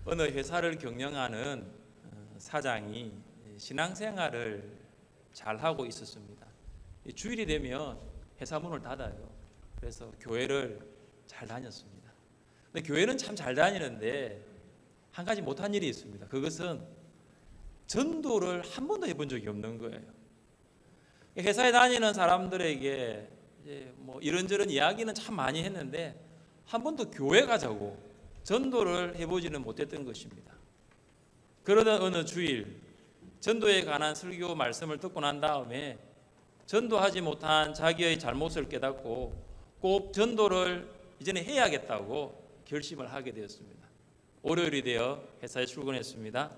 어느 회사를 경영하는 사장이 신앙생활을 잘 하고 있었습니다. 주일이 되면 회사 문을 닫아요. 그래서 교회를 잘 다녔습니다. 근데 교회는 참 잘 다니는데 한 가지 못한 일이 있습니다. 그것은 전도를 한 번도 해본 적이 없는 거예요. 회사에 다니는 사람들에게 뭐 이런저런 이야기는 참 많이 했는데 한 번도 교회 가자고 전도를 해보지는 못했던 것입니다. 그러던 어느 주일 전도에 관한 설교 말씀을 듣고 난 다음에 전도하지 못한 자기의 잘못을 깨닫고 꼭 전도를 이제는 해야겠다고 결심을 하게 되었습니다. 월요일이 되어 회사에 출근했습니다.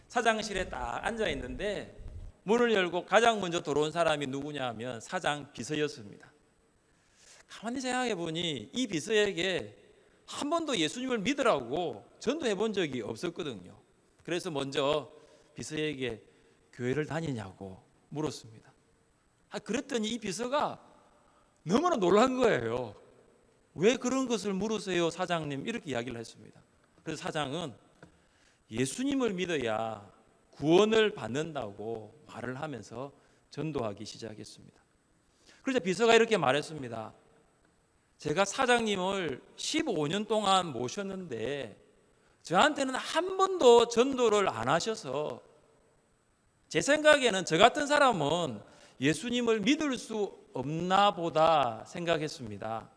사장실에 딱 앉아 있는데 문을 열고 가장 먼저 들어온 사람이 누구냐 하면 사장 비서였습니다. 가만히 생각해 보니 이 비서에게 한 번도 예수님을 믿으라고 전도해 본 적이 없었거든요. 그래서 먼저 비서에게 교회를 다니냐고 물었습니다. 그랬더니 이 비서가 너무나 놀란 거예요. 왜 그런 것을 물으세요, 사장님? 이렇게 이야기를 했습니다. 그래서 사장은 예수님을 믿어야 구원을 받는다고 말을 하면서 전도하기 시작했습니다. 그래서 비서가 이렇게 말했습니다. 제가 사장님을 15년 동안 모셨는데 저한테는 한 번도 전도를 안 하셔서 제 생각에는 저 같은 사람은 예수님을 믿을 수 없나 보다 생각했습니다.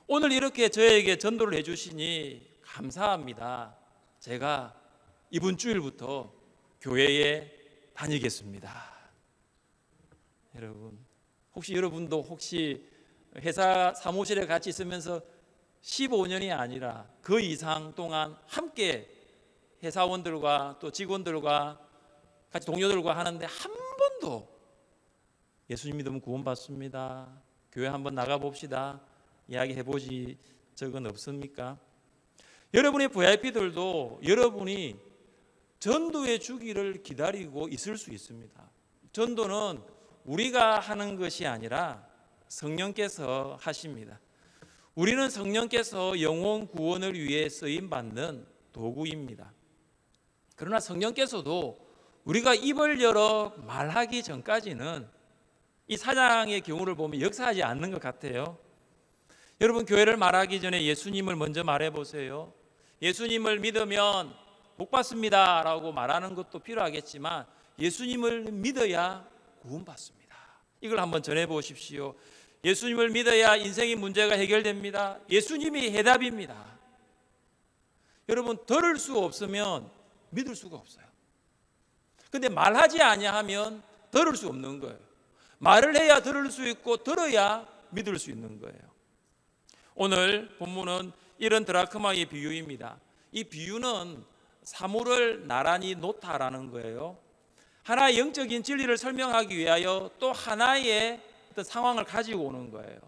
오늘 이렇게 저에게 전도를 해주시니 감사합니다. 제가 이번 주일부터 교회에 다니겠습니다. 여러분, 혹시 여러분도 회사 사무실에 같이 있으면서 15년이 아니라 그 이상 동안 함께 회사원들과 또 직원들과 같이 동료들과 하는데 한 번도 예수님 믿으면 구원받습니다, 교회 한번 나가봅시다 이야기해보지 적은 없습니까? 여러분의 VIP들도 여러분이 전도해 주기를 기다리고 있을 수 있습니다. 전도는 우리가 하는 것이 아니라 성령께서 하십니다. 우리는 성령께서 영혼 구원을 위해 쓰임받는 도구입니다. 그러나 성령께서도 우리가 입을 열어 말하기 전까지는 이 사장의 경우를 보면 역사하지 않는 것 같아요. 여러분, 교회를 말하기 전에 예수님을 먼저 말해보세요. 예수님을 믿으면 복 받습니다 라고 말하는 것도 필요하겠지만 예수님을 믿어야 구원받습니다. 이걸 한번 전해보십시오. 예수님을 믿어야 인생의 문제가 해결됩니다. 예수님이 해답입니다. 여러분, 들을 수 없으면 믿을 수가 없어요. 근데 말하지 아니하면 들을 수 없는 거예요. 말을 해야 들을 수 있고 들어야 믿을 수 있는 거예요. 오늘 본문은 이런 드라크마의 비유입니다. 이 비유는 사물을 나란히 놓다라는 거예요. 하나의 영적인 진리를 설명하기 위하여 또 하나의 어떤 상황을 가지고 오는 거예요.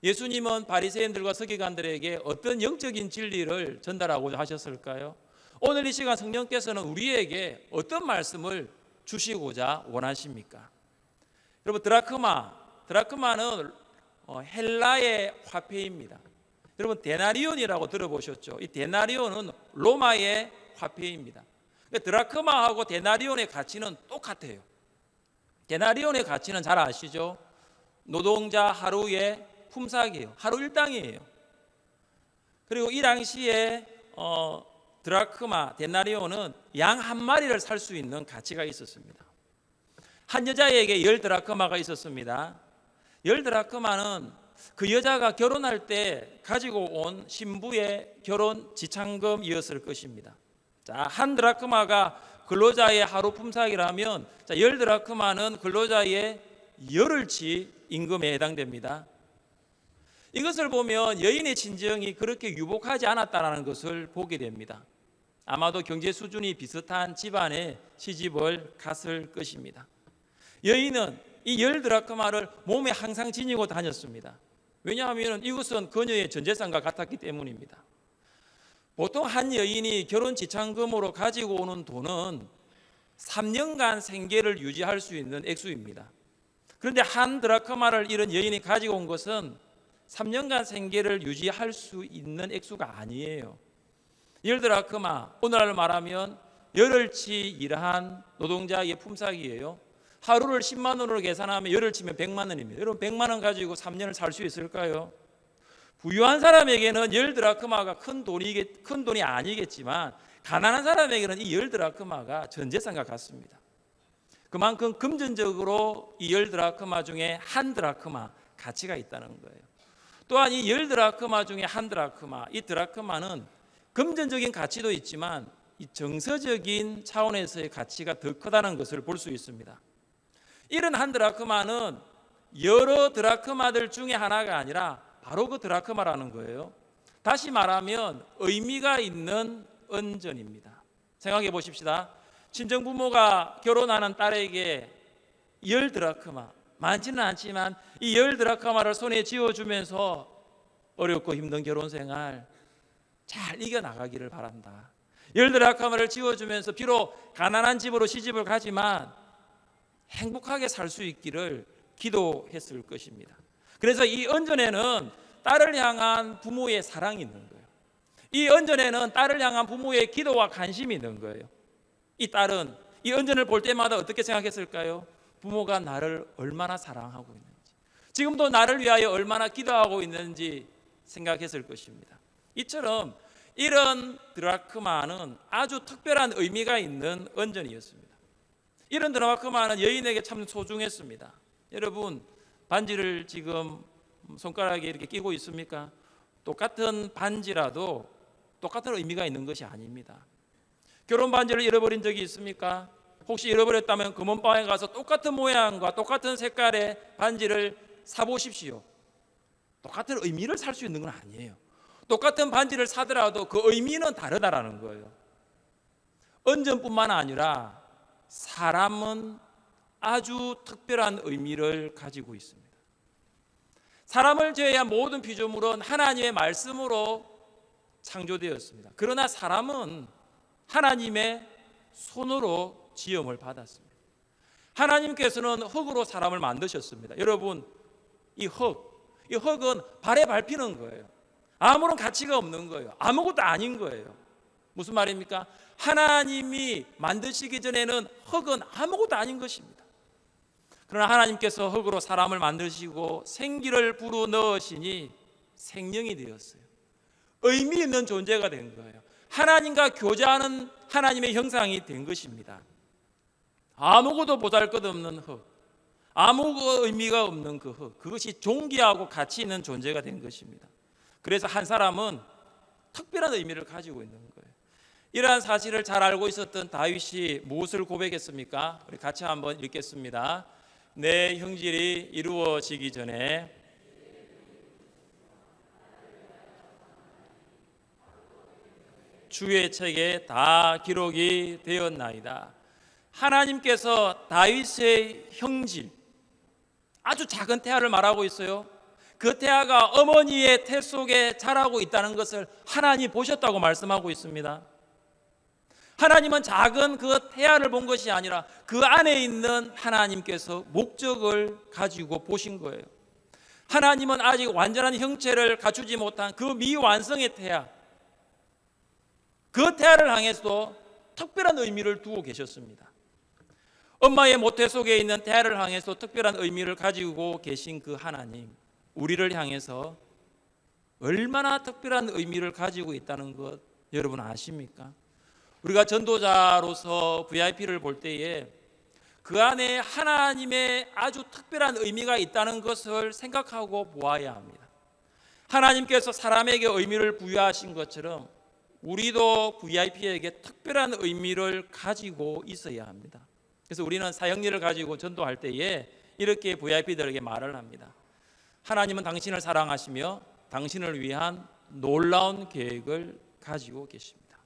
예수님은 바리새인들과 서기관들에게 어떤 영적인 진리를 전달하고자 하셨을까요? 오늘 이 시간 성령께서는 우리에게 어떤 말씀을 주시고자 원하십니까? 여러분, 드라크마는 헬라의 화폐입니다. 여러분, 데나리온이라고 들어보셨죠? 이 데나리온은 로마의 화폐입니다. 드라크마하고 데나리온의 가치는 똑같아요. 데나리온의 가치는 잘 아시죠? 노동자 하루의 품삯이에요. 하루 일당이에요. 그리고 이 당시에 드라크마, 데나리온은 양 한 마리를 살 수 있는 가치가 있었습니다. 한 여자에게 10드라크마가 있었습니다. 10드라크마는 그 여자가 결혼할 때 가지고 온 신부의 결혼 지참금이었을 것입니다. 자, 한 드라크마가 근로자의 하루 품삯이라면 10드라크마는 근로자의 열흘치 임금에 해당됩니다. 이것을 보면 여인의 친정이 그렇게 유복하지 않았다는 것을 보게 됩니다. 아마도 경제 수준이 비슷한 집안에 시집을 갔을 것입니다. 여인은 이 10드라크마를 몸에 항상 지니고 다녔습니다. 왜냐하면 이것은 그녀의 전 재산과 같았기 때문입니다. 보통 한 여인이 결혼 지참금으로 가지고 오는 돈은 3년간 생계를 유지할 수 있는 액수입니다. 그런데 한 드라크마를 이런 여인이 가지고 온 것은 3년간 생계를 유지할 수 있는 액수가 아니에요. 10드라크마, 오늘날로 말하면 열흘치 일한 노동자의 품삯이에요. 하루를 10만 원으로 계산하면 열흘 치면 100만 원입니다. 여러분 100만 원 가지고 3년을 살 수 있을까요? 부유한 사람에게는 10드라크마가 큰 돈이 아니겠지만 가난한 사람에게는 이 10드라크마가 전 재산과 같습니다. 그만큼 금전적으로 이 10드라크마 중에 한 드라크마 가치가 있다는 거예요. 또한 이 10드라크마 중에 한 드라크마, 이 드라크마는 금전적인 가치도 있지만 이 정서적인 차원에서의 가치가 더 크다는 것을 볼 수 있습니다. 이런 한 드라크마는 여러 드라크마들 중에 하나가 아니라 바로 그 드라크마라는 거예요. 다시 말하면 의미가 있는 은전입니다. 생각해 보십시다. 친정부모가 결혼하는 딸에게 10드라크마, 많지는 않지만 이 10드라크마를 손에 쥐어주면서 어렵고 힘든 결혼생활 잘 이겨나가기를 바란다. 10드라크마를 쥐어주면서 비록 가난한 집으로 시집을 가지만 행복하게 살 수 있기를 기도했을 것입니다. 그래서 이 은전에는 딸을 향한 부모의 사랑이 있는 거예요. 이 은전에는 딸을 향한 부모의 기도와 관심이 있는 거예요. 이 딸은 이 은전을 볼 때마다 어떻게 생각했을까요? 부모가 나를 얼마나 사랑하고 있는지, 지금도 나를 위하여 얼마나 기도하고 있는지 생각했을 것입니다. 이처럼 이런 드라크마는 아주 특별한 의미가 있는 은전이었습니다. 이런 드라크마는 여인에게 참 소중했습니다. 여러분 반지를 지금 손가락에 이렇게 끼고 있습니까? 똑같은 반지라도 똑같은 의미가 있는 것이 아닙니다. 결혼 반지를 잃어버린 적이 있습니까? 혹시 잃어버렸다면 금은방에 가서 똑같은 모양과 똑같은 색깔의 반지를 사보십시오. 똑같은 의미를 살 수 있는 건 아니에요. 똑같은 반지를 사더라도 그 의미는 다르다라는 거예요. 은전뿐만 아니라 사람은 아주 특별한 의미를 가지고 있습니다. 사람을 제외한 모든 피조물은 하나님의 말씀으로 창조되었습니다. 그러나 사람은 하나님의 손으로 지음을 받았습니다. 하나님께서는 흙으로 사람을 만드셨습니다. 여러분 이 흙은 발에 밟히는 거예요. 아무런 가치가 없는 거예요. 아무것도 아닌 거예요. 무슨 말입니까? 하나님이 만드시기 전에는 흙은 아무것도 아닌 것입니다. 그러나 하나님께서 흙으로 사람을 만드시고 생기를 불어넣으시니 생명이 되었어요. 의미 있는 존재가 된 거예요. 하나님과 교제하는 하나님의 형상이 된 것입니다. 아무것도 보잘것없는 흙, 아무 의미가 없는 그 흙, 그것이 존귀하고 가치 있는 존재가 된 것입니다. 그래서 한 사람은 특별한 의미를 가지고 있는 거예요. 이러한 사실을 잘 알고 있었던 다윗이 무엇을 고백했습니까? 우리 같이 한번 읽겠습니다. 내 형질이 이루어지기 전에 주의 책에 다 기록이 되었나이다. 하나님께서 다윗의 형질, 아주 작은 태아를 말하고 있어요. 그 태아가 어머니의 태 속에 자라고 있다는 것을 하나님이 보셨다고 말씀하고 있습니다. 하나님은 작은 그 태아를 본 것이 아니라 그 안에 있는 하나님께서 목적을 가지고 보신 거예요. 하나님은 아직 완전한 형체를 갖추지 못한 그 미완성의 태아, 그 태아를 향해서도 특별한 의미를 두고 계셨습니다. 엄마의 모태 속에 있는 태아를 향해서 특별한 의미를 가지고 계신 그 하나님, 우리를 향해서 얼마나 특별한 의미를 가지고 있다는 것 여러분 아십니까? 우리가 전도자로서 VIP를 볼 때에 그 안에 하나님의 아주 특별한 의미가 있다는 것을 생각하고 보아야 합니다. 하나님께서 사람에게 의미를 부여하신 것처럼 우리도 VIP에게 특별한 의미를 가지고 있어야 합니다. 그래서 우리는 사형리를 가지고 전도할 때에 이렇게 VIP들에게 말을 합니다. 하나님은 당신을 사랑하시며 당신을 위한 놀라운 계획을 가지고 계십니다.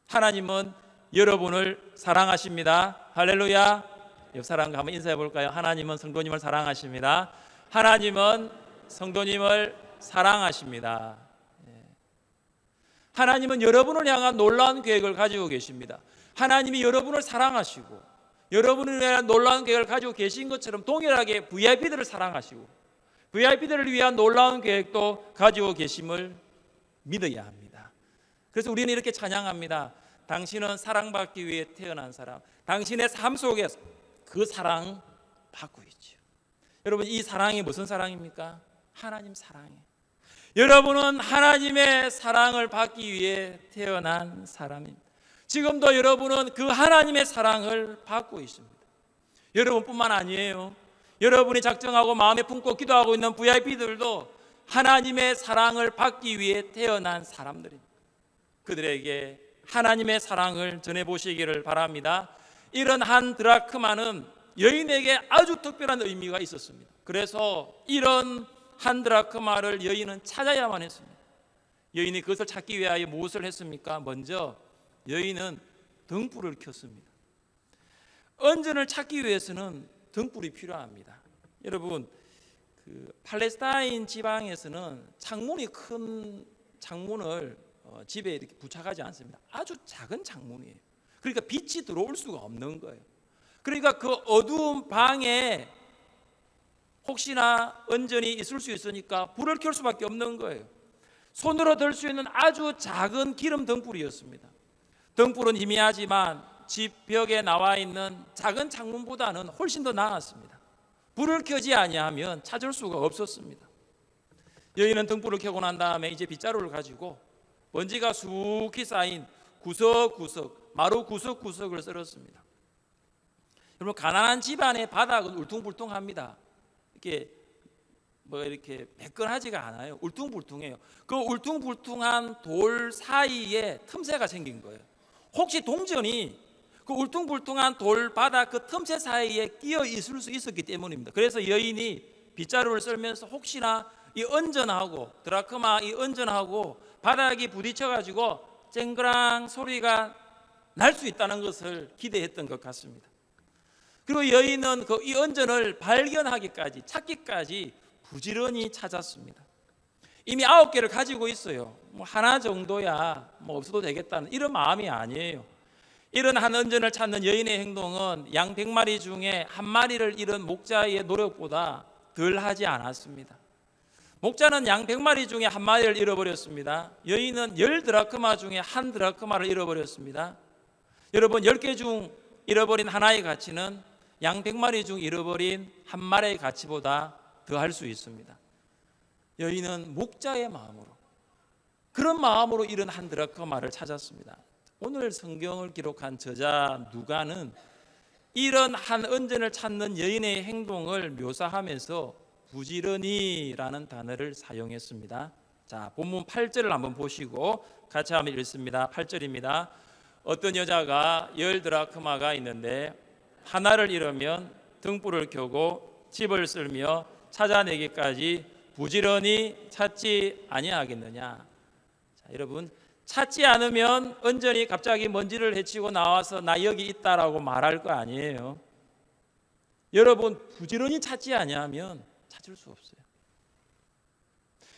하나님은 여러분을 사랑하십니다. 할렐루야. 옆 사람과 한번 인사해 볼까요? 하나님은 성도님을 사랑하십니다. 하나님은 성도님을 사랑하십니다. 하나님은 여러분을 향한 놀라운 계획을 가지고 계십니다. 하나님이 여러분을 사랑하시고 여러분을 위한 놀라운 계획을 가지고 계신 것처럼 동일하게 VIP들을 사랑하시고 VIP들을 위한 놀라운 계획도 가지고 계심을 믿어야 합니다. 그래서 우리는 이렇게 찬양합니다. 당신은 사랑받기 위해 태어난 사람, 당신의 삶 속에서 그 사랑 받고 있죠. 여러분, 이 사랑이 무슨 사랑입니까? 하나님 사랑이에요. 여러분은 하나님의 사랑을 받기 위해 태어난 사람입니다. 지금도 여러분은 그 하나님의 사랑을 받고 있습니다. 여러분뿐만 아니에요. 여러분이 작정하고 마음에 품고 기도하고 있는 VIP들도 하나님의 사랑을 받기 위해 태어난 사람들입니다. 그들에게 하나님의 사랑을 전해보시기를 바랍니다. 이런 한 드라크마는 여인에게 아주 특별한 의미가 있었습니다. 그래서 이런 한 드라크마를 여인은 찾아야만 했습니다. 여인이 그것을 찾기 위하여 무엇을 했습니까? 먼저 여인은 등불을 켰습니다. 은전을 찾기 위해서는 등불이 필요합니다. 여러분, 팔레스타인 지방에서는 창문이 큰 창문을 집에 이렇게 부착하지 않습니다. 아주 작은 창문이에요. 그러니까 빛이 들어올 수가 없는 거예요. 그러니까 그 어두운 방에 혹시나 은전이 있을 수 있으니까 불을 켤 수밖에 없는 거예요. 손으로 들 수 있는 아주 작은 기름 등불이었습니다. 등불은 희미하지만 집 벽에 나와 있는 작은 창문보다는 훨씬 더 나았습니다. 불을 켜지 아니하면 찾을 수가 없었습니다. 여인은 등불을 켜고 난 다음에 이제 빗자루를 가지고 먼지가 수북히 쌓인 구석구석, 마루 구석구석을 썰었습니다. 여러분, 가난한 집안의 바닥은 울퉁불퉁합니다. 이렇게 매끈하지가 않아요. 울퉁불퉁해요. 그 울퉁불퉁한 돌 사이에 틈새가 생긴 거예요. 혹시 동전이 그 울퉁불퉁한 돌 바닥 그 틈새 사이에 끼어 있을 수 있었기 때문입니다. 그래서 여인이 빗자루를 썰면서 혹시나 이 은전하고 드라크마 이 은전하고 바닥이 부딪혀가지고 쨍그랑 소리가 날 수 있다는 것을 기대했던 것 같습니다. 그리고 여인은 이 은전을 발견하기까지, 찾기까지 부지런히 찾았습니다. 이미 9개를 가지고 있어요. 하나 정도야 없어도 되겠다는 이런 마음이 아니에요. 이런 한 은전을 찾는 여인의 행동은 양 100마리 중에 한 마리를 잃은 목자의 노력보다 덜 하지 않았습니다. 목자는 양 100마리 중에 한 마리를 잃어버렸습니다. 여인은 10드라크마 중에 한 드라크마를 잃어버렸습니다. 여러분, 10개 중 잃어버린 하나의 가치는 양 100마리 중 잃어버린 한 마리의 가치보다 더 할 수 있습니다. 여인은 목자의 마음으로, 그런 마음으로 잃은 한 드라크마를 찾았습니다. 오늘 성경을 기록한 저자 누가는 이런 한 은전을 찾는 여인의 행동을 묘사하면서 부지런히라는 단어를 사용했습니다. 자, 본문 8절을 한번 보시고 같이 한번 읽습니다. 8절입니다. 어떤 여자가 10드라크마가 있는데 하나를 잃으면 등불을 켜고 집을 쓸며 찾아내기까지 부지런히 찾지 아니하겠느냐. 자, 여러분, 찾지 않으면 은전이 갑자기 먼지를 헤치고 나와서 나 여기 있다라고 말할 거 아니에요. 여러분, 부지런히 찾지 아니하면 찾을 수 없어요.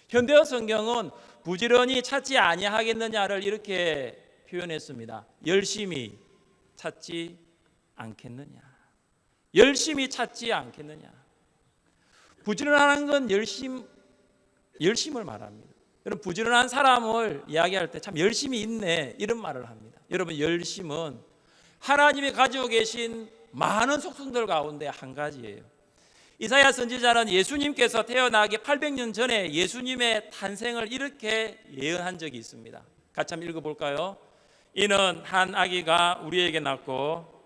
현대어 성경은 부지런히 찾지 아니하겠느냐를 이렇게 표현했습니다. 열심히 찾지 않겠느냐. 열심히 찾지 않겠느냐. 부지런하는 건 열심을 말합니다. 여러분, 부지런한 사람을 이야기할 때 참 열심히 있네 이런 말을 합니다. 여러분, 열심은 하나님이 가지고 계신 많은 속성들 가운데 한 가지예요. 이사야 선지자는 예수님께서 태어나기 800년 전에 예수님의 탄생을 이렇게 예언한 적이 있습니다. 같이 한번 읽어볼까요? 이는 한 아기가 우리에게 낳고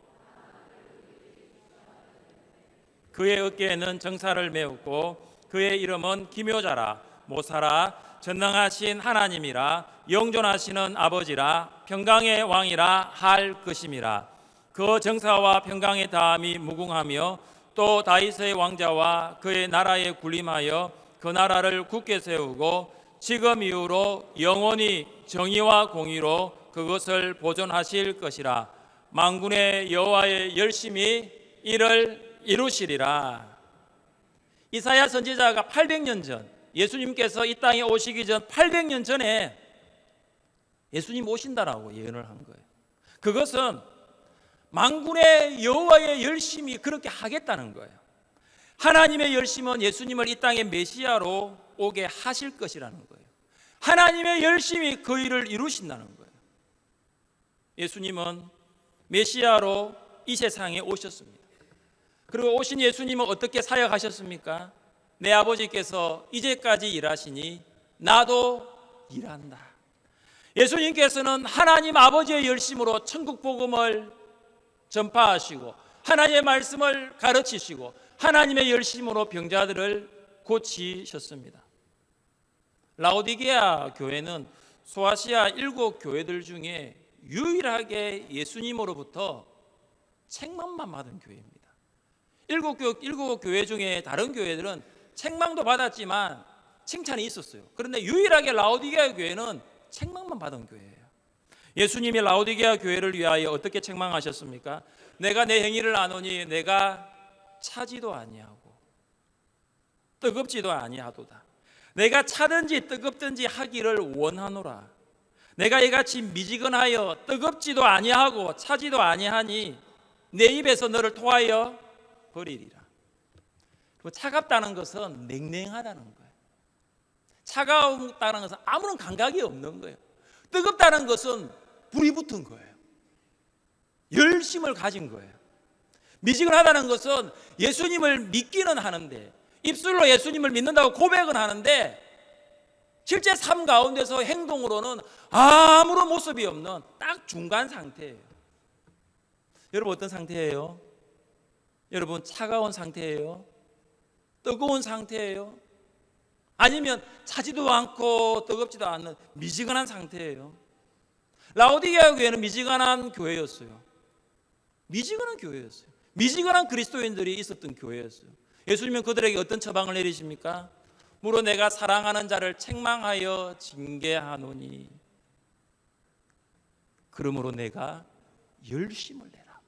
그의 어깨에는 정사를 메웠고 그의 이름은 기묘자라 모사라 전능하신 하나님이라 영존하시는 아버지라 평강의 왕이라 할 것임이라. 그 정사와 평강의 다함이 무궁하며 또 다윗의 왕자와 그의 나라에 군림하여 그 나라를 굳게 세우고 지금 이후로 영원히 정의와 공의로 그것을 보존하실 것이라. 만군의 여호와의 열심히 이를 이루시리라. 이사야 선지자가 800년 전, 예수님께서 이 땅에 오시기 전 800년 전에 예수님 오신다라고 예언을 한 거예요. 그것은 만군의 여호와의 열심히 그렇게 하겠다는 거예요. 하나님의 열심은 예수님을 이 땅에 메시아로 오게 하실 것이라는 거예요. 하나님의 열심히 그 일을 이루신다는 거예요. 예수님은 메시아로 이 세상에 오셨습니다. 그리고 오신 예수님은 어떻게 사역하셨습니까? 내 아버지께서 이제까지 일하시니 나도 일한다. 예수님께서는 하나님 아버지의 열심으로 천국 복음을 전파하시고 하나님의 말씀을 가르치시고 하나님의 열심으로 병자들을 고치셨습니다. 라오디게아 교회는 소아시아 7 교회들 중에 유일하게 예수님으로부터 책망만 받은 교회입니다. 7 교회 중에 다른 교회들은 책망도 받았지만 칭찬이 있었어요. 그런데 유일하게 라오디게아 교회는 책망만 받은 교회예요. 예수님이 라오디게아 교회를 위하여 어떻게 책망하셨습니까? 내가 내 행위를 아노니 내가 차지도 아니하고 뜨겁지도 아니하도다. 내가 차든지 뜨겁든지 하기를 원하노라. 내가 이같이 미지근하여 뜨겁지도 아니하고 차지도 아니하니 내 입에서 너를 토하여 버리리라. 차갑다는 것은 냉랭하다는 거예요. 차가웠다는 것은 아무런 감각이 없는 거예요. 뜨겁다는 것은 불이 붙은 거예요. 열심을 가진 거예요. 미지근하다는 것은 예수님을 믿기는 하는데, 입술로 예수님을 믿는다고 고백은 하는데 실제 삶 가운데서 행동으로는 아무런 모습이 없는 딱 중간 상태예요. 여러분 어떤 상태예요? 여러분 차가운 상태예요? 뜨거운 상태예요? 아니면 차지도 않고 뜨겁지도 않는 미지근한 상태예요? 라오디게아 교회는 미지근한 교회였어요. 미지근한 교회였어요. 미지근한 그리스도인들이 있었던 교회였어요. 예수님은 그들에게 어떤 처방을 내리십니까? 무릇 내가 사랑하는 자를 책망하여 징계하노니 그러므로 내가 열심을 내라.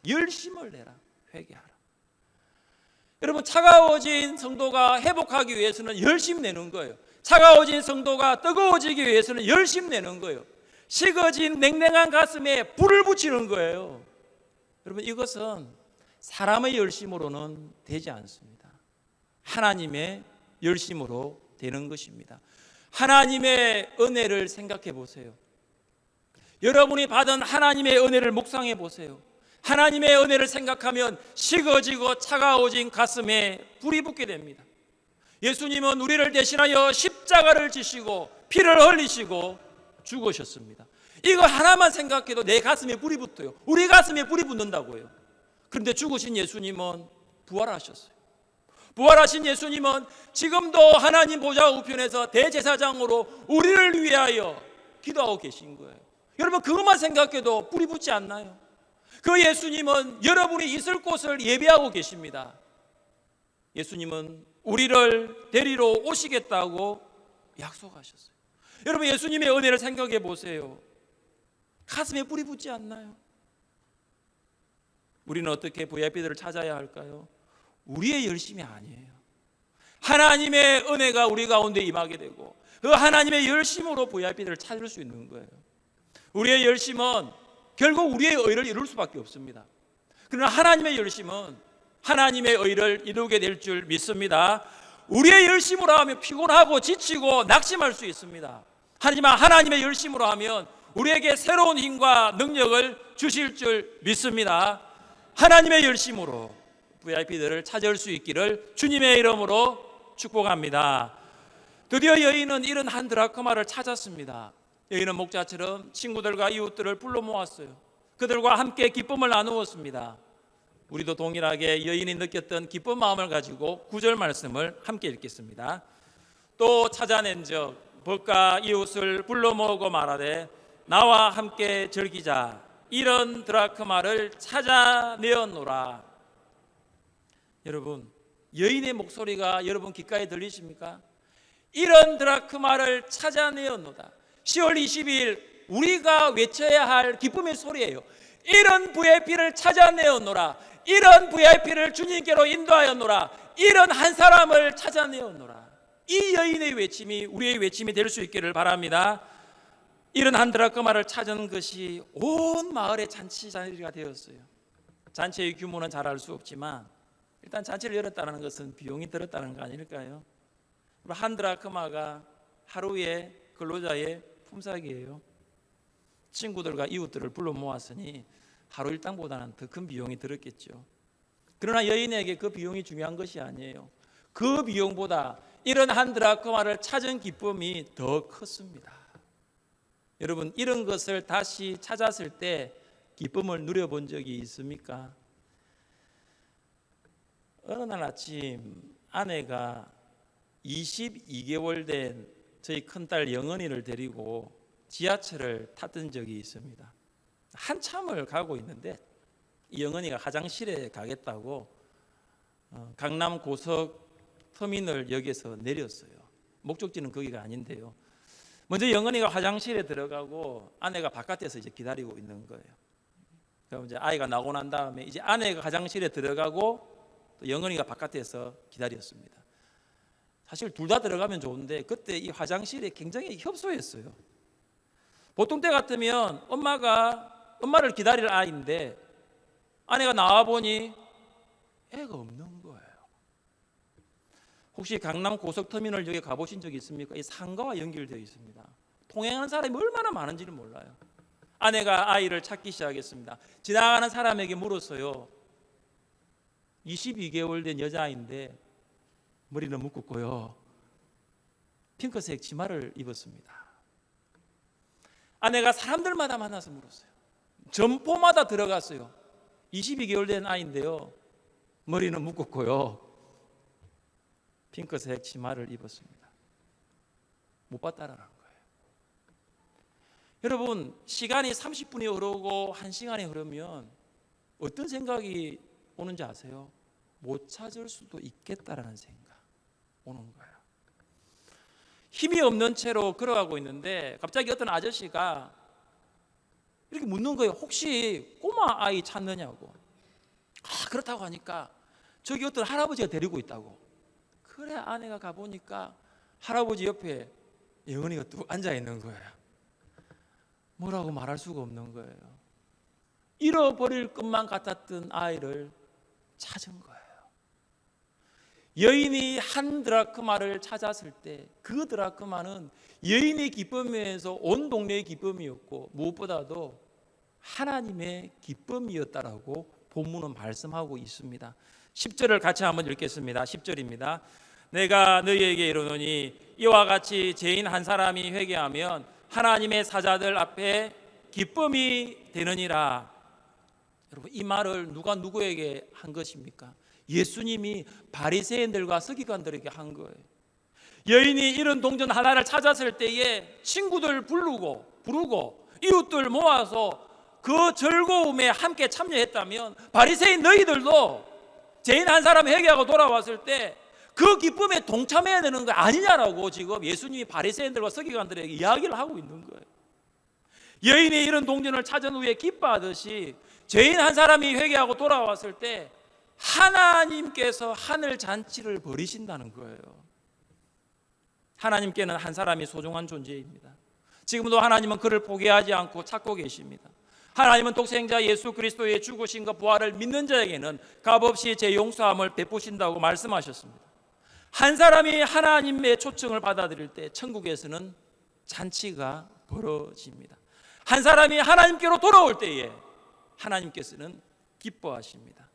열심을 내라. 회개하라. 여러분 차가워진 성도가 회복하기 위해서는 열심 내는 거예요. 차가워진 성도가 뜨거워지기 위해서는 열심 내는 거예요. 식어진 냉랭한 가슴에 불을 붙이는 거예요. 여러분 이것은 사람의 열심으로는 되지 않습니다. 하나님의 열심으로 되는 것입니다. 하나님의 은혜를 생각해 보세요. 여러분이 받은 하나님의 은혜를 묵상해 보세요. 하나님의 은혜를 생각하면 식어지고 차가워진 가슴에 불이 붙게 됩니다. 예수님은 우리를 대신하여 십자가를 지시고 피를 흘리시고 죽으셨습니다. 이거 하나만 생각해도 내 가슴에 불이 붙어요. 우리 가슴에 불이 붙는다고요. 그런데 죽으신 예수님은 부활하셨어요. 부활하신 예수님은 지금도 하나님 보좌 우편에서 대제사장으로 우리를 위하여 기도하고 계신 거예요. 여러분 그것만 생각해도 불이 붙지 않나요? 그 예수님은 여러분이 있을 곳을 예비하고 계십니다. 예수님은 우리를 데리러 오시겠다고 약속하셨어요. 여러분 예수님의 은혜를 생각해 보세요. 가슴에 불이 붙지 않나요? 우리는 어떻게 VIP들을 찾아야 할까요? 우리의 열심이 아니에요. 하나님의 은혜가 우리 가운데 임하게 되고 그 하나님의 열심으로 VIP들을 찾을 수 있는 거예요. 우리의 열심은 결국 우리의 의를 이룰 수밖에 없습니다. 그러나 하나님의 열심은 하나님의 의를 이루게 될 줄 믿습니다. 우리의 열심으로 하면 피곤하고 지치고 낙심할 수 있습니다. 하지만 하나님의 열심으로 하면 우리에게 새로운 힘과 능력을 주실 줄 믿습니다. 하나님의 열심으로 VIP들을 찾을 수 있기를 주님의 이름으로 축복합니다. 드디어 여인은 잃은 한 드라크마를 찾았습니다. 여인은 목자처럼 친구들과 이웃들을 불러 모았어요. 그들과 함께 기쁨을 나누었습니다. 우리도 동일하게 여인이 느꼈던 기쁜 마음을 가지고 9절 말씀을 함께 읽겠습니다. 또 찾아낸 적 벗가 이웃을 불러 모으고 말하되 나와 함께 즐기자. 이런 드라크마를 찾아내었노라. 여러분 여인의 목소리가 여러분 귓가에 들리십니까? 이런 드라크마를 찾아내었노라. 10월 20일 우리가 외쳐야 할 기쁨의 소리예요. 이런 VIP를 찾아내었노라. 이런 VIP를 주님께로 인도하였노라. 이런 한 사람을 찾아내었노라. 이 여인의 외침이 우리의 외침이 될 수 있기를 바랍니다. 이런 한 드라크마를 찾은 것이 온 마을의 잔치자리가 되었어요. 잔치의 규모는 잘 알 수 없지만 일단 잔치를 열었다는 것은 비용이 들었다는 거 아닐까요? 한 드라크마가 하루의 근로자의 품삯이에요. 친구들과 이웃들을 불러 모았으니 하루 일당보다는 더 큰 비용이 들었겠죠. 그러나 여인에게 그 비용이 중요한 것이 아니에요. 그 비용보다 이런 한 드라크마를 찾은 기쁨이 더 컸습니다. 여러분, 이런 것을 다시 찾았을 때 기쁨을 누려본 적이 있습니까? 어느 날 아침 아내가 22개월 된 저희 큰딸 영은이를 데리고 지하철을 탔던 적이 있습니다. 한참을 가고 있는데 영은이가 화장실에 가겠다고 강남 고속터미널역에서 내렸어요. 목적지는 거기가 아닌데요. 먼저 영은이가 화장실에 들어가고 아내가 바깥에서 이제 기다리고 있는 거예요. 그럼 이제 아이가 나오고 난 다음에 이제 아내가 화장실에 들어가고 또 영은이가 바깥에서 기다렸습니다. 사실 둘 다 들어가면 좋은데 그때 이 화장실에 굉장히 협소했어요. 보통 때 같으면 엄마를 기다릴 아이인데 아내가 나와 보니 애가 없는 거예요. 혹시 강남 고속터미널역에 가보신 적이 있습니까? 이 상가와 연결되어 있습니다. 통행하는 사람이 얼마나 많은지를 몰라요. 아내가 아이를 찾기 시작했습니다. 지나가는 사람에게 물었어요. 22개월 된 여자아이인데 머리는 묶었고요. 핑크색 치마를 입었습니다. 아내가 사람들마다 만나서 물었어요. 점포마다 들어갔어요. 22개월 된 아이인데요. 머리는 묶었고요. 핑크색 치마를 입었습니다. 못 봤다라는 거예요. 여러분, 시간이 30분이 흐르고 1시간이 흐르면 어떤 생각이 오는지 아세요? 못 찾을 수도 있겠다라는 생각 오는 거예요. 힘이 없는 채로 걸어가고 있는데 갑자기 어떤 아저씨가 이렇게 묻는 거예요. 혹시 꼬마 아이 찾느냐고. 그렇다고 하니까 저기 어떤 할아버지가 데리고 있다고. 그래, 아내가 가보니까 할아버지 옆에 영은이가 뚝 앉아 있는 거예요. 뭐라고 말할 수가 없는 거예요. 잃어버릴 것만 같았던 아이를 찾은 거예요. 여인이 한 드라크마를 찾았을 때 그 드라크마는 여인의 기쁨에서 온 동네의 기쁨이었고 무엇보다도 하나님의 기쁨이었다라고 본문은 말씀하고 있습니다. 10절을 같이 한번 읽겠습니다. 10절입니다. 내가 너희에게 이르노니 이와 같이 죄인 한 사람이 회개하면 하나님의 사자들 앞에 기쁨이 되느니라. 여러분, 이 말을 누가 누구에게 한 것입니까? 예수님이 바리새인들과 서기관들에게 한 거예요. 여인이 이런 동전 하나를 찾았을 때에 친구들 부르고 이웃들 모아서 그 즐거움에 함께 참여했다면 바리새인 너희들도 죄인 한 사람 회개하고 돌아왔을 때 그 기쁨에 동참해야 되는 거 아니냐라고 지금 예수님이 바리새인들과 서기관들에게 이야기를 하고 있는 거예요. 여인이 이런 동전을 찾은 후에 기뻐하듯이 죄인 한 사람이 회개하고 돌아왔을 때 하나님께서 하늘 잔치를 벌이신다는 거예요. 하나님께는 한 사람이 소중한 존재입니다. 지금도 하나님은 그를 포기하지 않고 찾고 계십니다. 하나님은 독생자 예수 그리스도의 죽으심과 부활을 믿는 자에게는 값없이 제 용서함을 베푸신다고 말씀하셨습니다. 한 사람이 하나님의 초청을 받아들일 때 천국에서는 잔치가 벌어집니다. 한 사람이 하나님께로 돌아올 때에 하나님께서는 기뻐하십니다.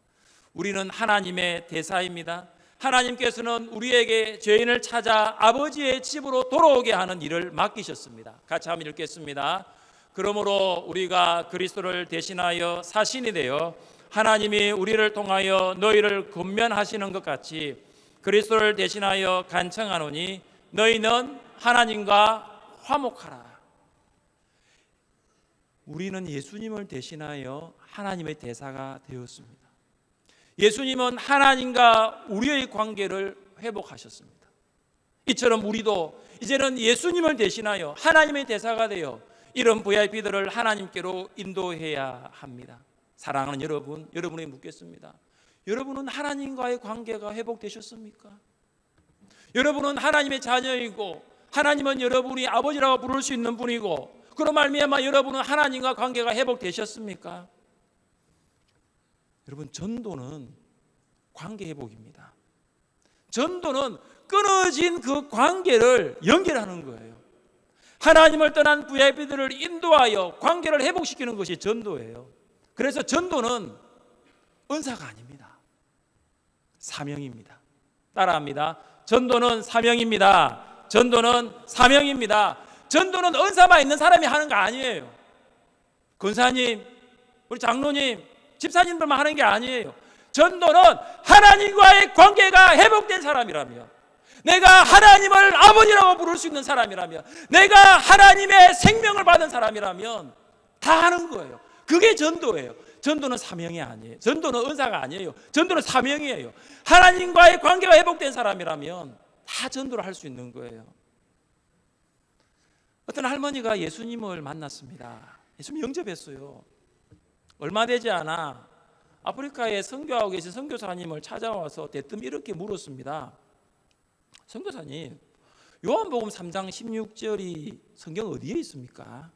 우리는 하나님의 대사입니다. 하나님께서는 우리에게 죄인을 찾아 아버지의 집으로 돌아오게 하는 일을 맡기셨습니다. 같이 한번 읽겠습니다. 그러므로 우리가 그리스도를 대신하여 사신이 되어 하나님이 우리를 통하여 너희를 권면하시는 것 같이 그리스도를 대신하여 간청하노니 너희는 하나님과 화목하라. 우리는 예수님을 대신하여 하나님의 대사가 되었습니다. 예수님은 하나님과 우리의 관계를 회복하셨습니다. 이처럼 우리도 이제는 예수님을 대신하여 하나님의 대사가 되어 이런 VIP들을 하나님께로 인도해야 합니다. 사랑하는 여러분, 여러분에게 묻겠습니다. 여러분은 하나님과의 관계가 회복되셨습니까? 여러분은 하나님의 자녀이고 하나님은 여러분이 아버지라고 부를 수 있는 분이고 그런 말미암아 여러분은 하나님과 관계가 회복되셨습니까? 여러분, 전도는 관계 회복입니다. 전도는 끊어진 그 관계를 연결하는 거예요. 하나님을 떠난 VIP들을 인도하여 관계를 회복시키는 것이 전도예요. 그래서 전도는 은사가 아닙니다. 사명입니다. 따라합니다. 전도는 사명입니다. 전도는 사명입니다. 전도는 은사만 있는 사람이 하는 거 아니에요. 권사님, 우리 장로님, 집사님들만 하는 게 아니에요. 전도는 하나님과의 관계가 회복된 사람이라면, 내가 하나님을 아버지라고 부를 수 있는 사람이라면, 내가 하나님의 생명을 받은 사람이라면 다 하는 거예요. 그게 전도예요. 전도는 사명이 아니에요. 전도는 은사가 아니에요. 전도는 사명이에요. 하나님과의 관계가 회복된 사람이라면 다 전도를 할 수 있는 거예요. 어떤 할머니가 예수님을 만났습니다. 예수님 영접했어요. 얼마 되지 않아 아프리카에 선교하고 계신 선교사님을 찾아와서 대뜸 이렇게 물었습니다. 선교사님, 요한복음 3장 16절이 성경 어디에 있습니까?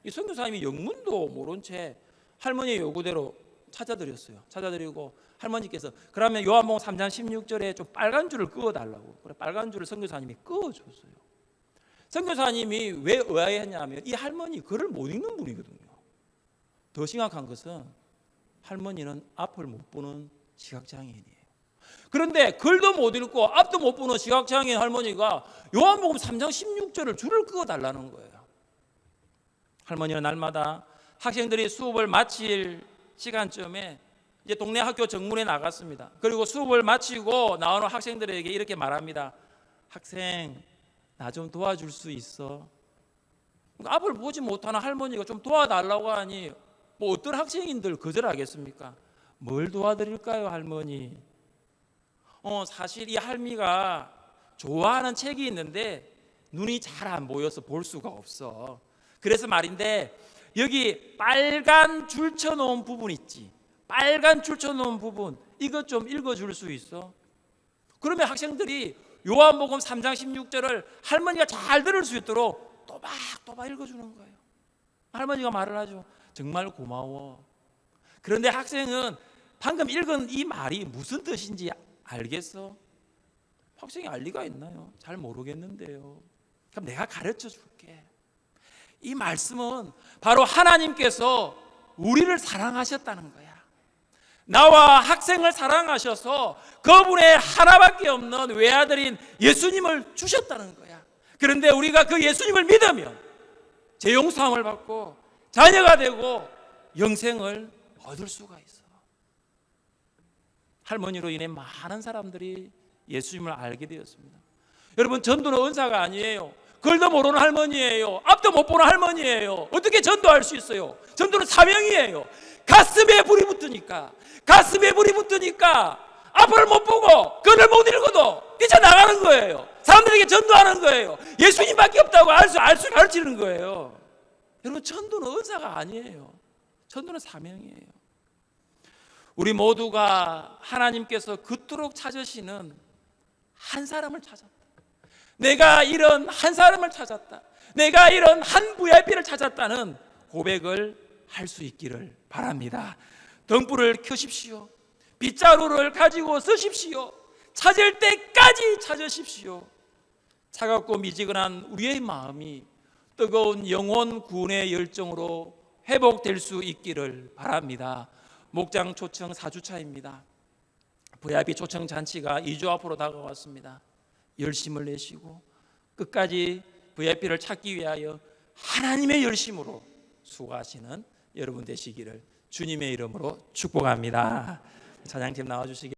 이 선교사님이 영문도 모른 채 할머니의 요구대로 찾아드렸어요. 찾아드리고 할머니께서 그러면 요한복음 3장 16절에 좀 빨간 줄을 그어달라고, 그래 빨간 줄을 선교사님이 그어줬어요. 선교사님이 왜 의아해했냐면 이 할머니 글을 못 읽는 분이거든요. 더 심각한 것은 할머니는 앞을 못 보는 시각장애인이에요. 그런데 글도 못 읽고 앞도 못 보는 시각장애인 할머니가 요한복음 3장 16절을 줄을 그어달라는 거예요. 할머니는 날마다 학생들이 수업을 마칠 시간쯤에 이제 동네 학교 정문에 나갔습니다. 그리고 수업을 마치고 나오는 학생들에게 이렇게 말합니다. 학생, 나 좀 도와줄 수 있어? 앞을 보지 못하는 할머니가 좀 도와달라고 하니 뭐 어떤 학생인들 거절하겠습니까? 뭘 도와드릴까요, 할머니? 사실 이 할미가 좋아하는 책이 있는데 눈이 잘 안 보여서 볼 수가 없어. 그래서 말인데 여기 빨간 줄 쳐놓은 부분 있지? 빨간 줄 쳐놓은 부분 이것 좀 읽어줄 수 있어? 그러면 학생들이 요한복음 3장 16절을 할머니가 잘 들을 수 있도록 또박또박 읽어주는 거예요. 할머니가 말을 하죠. 정말 고마워. 그런데 학생은 방금 읽은 이 말이 무슨 뜻인지 알겠어? 학생이 알 리가 있나요? 잘 모르겠는데요. 그럼 내가 가르쳐 줄게. 이 말씀은 바로 하나님께서 우리를 사랑하셨다는 거야. 나와 학생을 사랑하셔서 그분의 하나밖에 없는 외아들인 예수님을 주셨다는 거야. 그런데 우리가 그 예수님을 믿으면 죄 용서함을 받고 자녀가 되고 영생을 얻을 수가 있어. 할머니로 인해 많은 사람들이 예수님을 알게 되었습니다. 여러분, 전도는 은사가 아니에요. 글도 모르는 할머니예요. 앞도 못 보는 할머니예요. 어떻게 전도할 수 있어요? 전도는 사명이에요. 가슴에 불이 붙으니까 앞을 못 보고 글을 못 읽어도 뛰쳐나가는 거예요. 사람들에게 전도하는 거예요. 예수님밖에 없다고 알수 가르치는 거예요. 여러분, 전도는 은사가 아니에요. 전도는 사명이에요. 우리 모두가 하나님께서 그토록 찾으시는 한 사람을 찾았다. 내가 이런 한 사람을 찾았다. 내가 이런 한 VIP를 찾았다는 고백을 할 수 있기를 바랍니다. 등불을 켜십시오. 빗자루를 가지고 쓰십시오. 찾을 때까지 찾으십시오. 차갑고 미지근한 우리의 마음이 뜨거운 영혼 구원의 열정으로 회복될 수 있기를 바랍니다. 목장 초청 4주차입니다. VIP 초청 잔치가 2주 앞으로 다가왔습니다. 열심을 내시고 끝까지 VIP를 찾기 위하여 하나님의 열심으로 수고하시는 여러분 되시기를 주님의 이름으로 축복합니다. 찬양팀 나와주시기